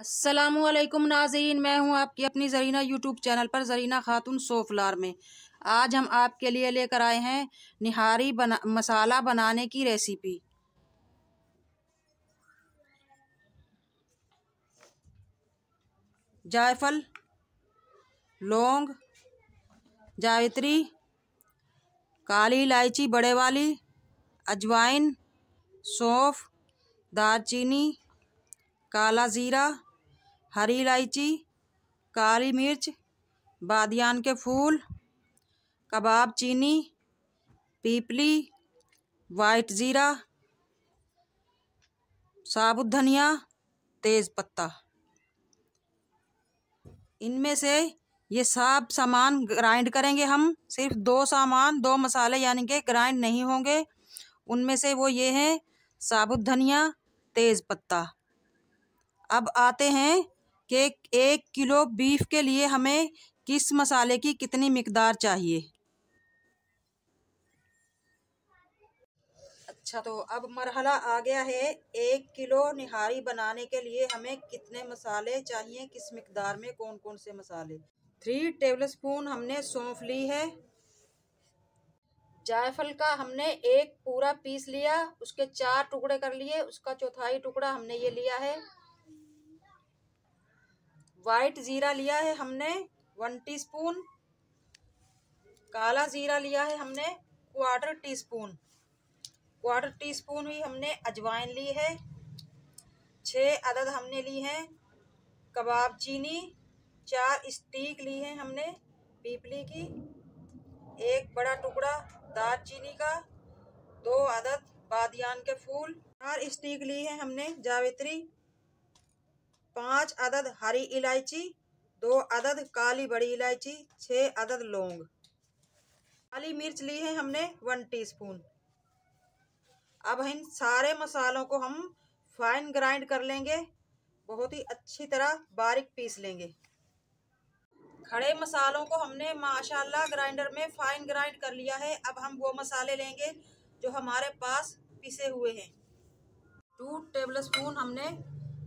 अस्सलामुअलैकुम नाज़रीन, मैं हूं आपकी अपनी ज़रीना यूट्यूब चैनल पर ज़रीना खातून सोफलार में। आज हम आपके लिए लेकर आए हैं निहारी मसाला बनाने की रेसिपी। जायफल, लौंग, जावित्री, काली इलायची बड़े वाली, अजवाइन, सौंफ, दालचीनी, काला ज़ीरा, हरी इलायची, काली मिर्च, बादियान के फूल, कबाब चीनी, पीपली, वाइट ज़ीरा, साबुत धनिया, तेज पत्ता। इनमें से ये सब सामान ग्राइंड करेंगे हम। सिर्फ दो मसाले यानी कि ग्राइंड नहीं होंगे। उनमें से वो ये हैं साबुत धनिया, तेज पत्ता। अब आते हैं कि 1 किलो बीफ के लिए हमें किस मसाले की कितनी मिकदार चाहिए। अच्छा, तो अब मरहला आ गया है। 1 किलो निहारी बनाने के लिए हमें कितने मसाले चाहिए, किस मिकदार में, कौन कौन से मसाले। 3 टेबलस्पून हमने सौंफ ली है। जायफल का हमने एक पूरा पीस लिया, उसके 4 टुकड़े कर लिए, उसका चौथाई टुकड़ा हमने ये लिया है। वाइट जीरा लिया है हमने 1 टीस्पून। काला जीरा लिया है हमने क्वार्टर टीस्पून ही हमने अजवाइन ली है। 6 अदद हमने ली हैं कबाब चीनी। 4 स्टिक ली है हमने पीपली की। 1 बड़ा टुकड़ा दालचीनी का। 2 अदद बादियान के फूल। 4 स्टिक ली है हमने जावित्री। 5 अदद हरी इलायची। 2 अदद काली बड़ी इलायची। 6 अदद लौंग। काली मिर्च ली है हमने 1 टीस्पून। अब इन सारे मसालों को हम फाइन ग्राइंड कर लेंगे, बहुत ही अच्छी तरह बारीक पीस लेंगे। खड़े मसालों को हमने माशाल्लाह ग्राइंडर में फाइन ग्राइंड कर लिया है। अब हम वो मसाले लेंगे जो हमारे पास पिसे हुए हैं। 2 टेबलस्पून हमने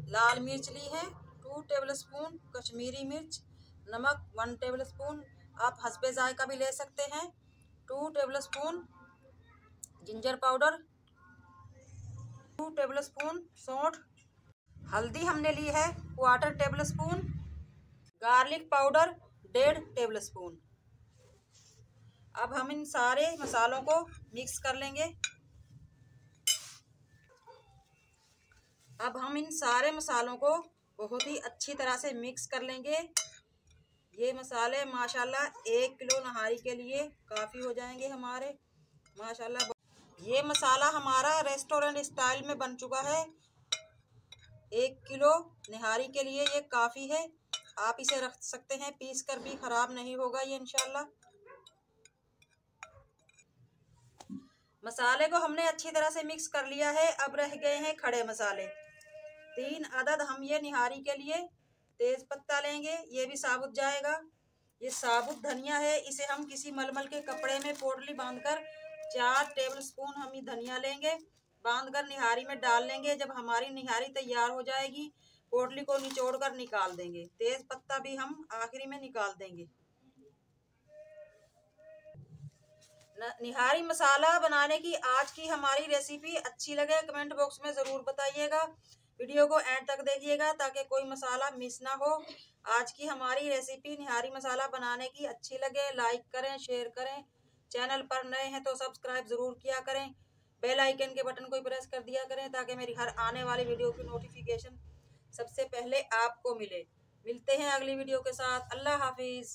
लाल मिर्च ली है। 2 टेबलस्पून कश्मीरी मिर्च। नमक 1 टेबलस्पून, आप हस्बे जायका भी ले सकते हैं। 2 टेबलस्पून जिंजर पाउडर। 2 टेबलस्पून सौंठ। हल्दी हमने ली है quarter tablespoon. Garlic powder 1.5 tablespoon. अब हम इन सारे मसालों को मिक्स कर लेंगे। अब हम इन सारे मसालों को बहुत ही अच्छी तरह से मिक्स कर लेंगे। ये मसाले माशाल्लाह 1 किलो नहारी के लिए काफ़ी हो जाएंगे हमारे माशाल्लाह। ये मसाला हमारा रेस्टोरेंट स्टाइल में बन चुका है। 1 किलो निहारी के लिए ये काफ़ी है। आप इसे रख सकते हैं, पीस कर भी ख़राब नहीं होगा ये इंशाल्लाह। मसाले को हमने अच्छी तरह से मिक्स कर लिया है। अब रह गए हैं खड़े मसाले। 3 अदद हम ये निहारी के लिए तेज पत्ता लेंगे, ये भी साबुत जाएगा। ये साबुत धनिया है, इसे हम किसी मलमल के कपड़े में पोटली बांधकर 4 टेबलस्पून हम ये धनिया लेंगे, बांधकर निहारी में डाल लेंगे। जब हमारी निहारी तैयार हो जाएगी पोटली को निचोड़ कर निकाल देंगे। तेज पत्ता भी हम आखिरी में निकाल देंगे। निहारी मसाला बनाने की आज की हमारी रेसिपी अच्छी लगे कमेंट बॉक्स में ज़रूर बताइएगा। वीडियो को एंड तक देखिएगा ताकि कोई मसाला मिस ना हो। आज की हमारी रेसिपी निहारी मसाला बनाने की अच्छी लगे लाइक करें, शेयर करें। चैनल पर नए हैं तो सब्सक्राइब ज़रूर किया करें। बेल आइकन के बटन को प्रेस कर दिया करें ताकि मेरी हर आने वाली वीडियो की नोटिफिकेशन सबसे पहले आपको मिले। मिलते हैं अगली वीडियो के साथ। अल्लाह हाफिज़।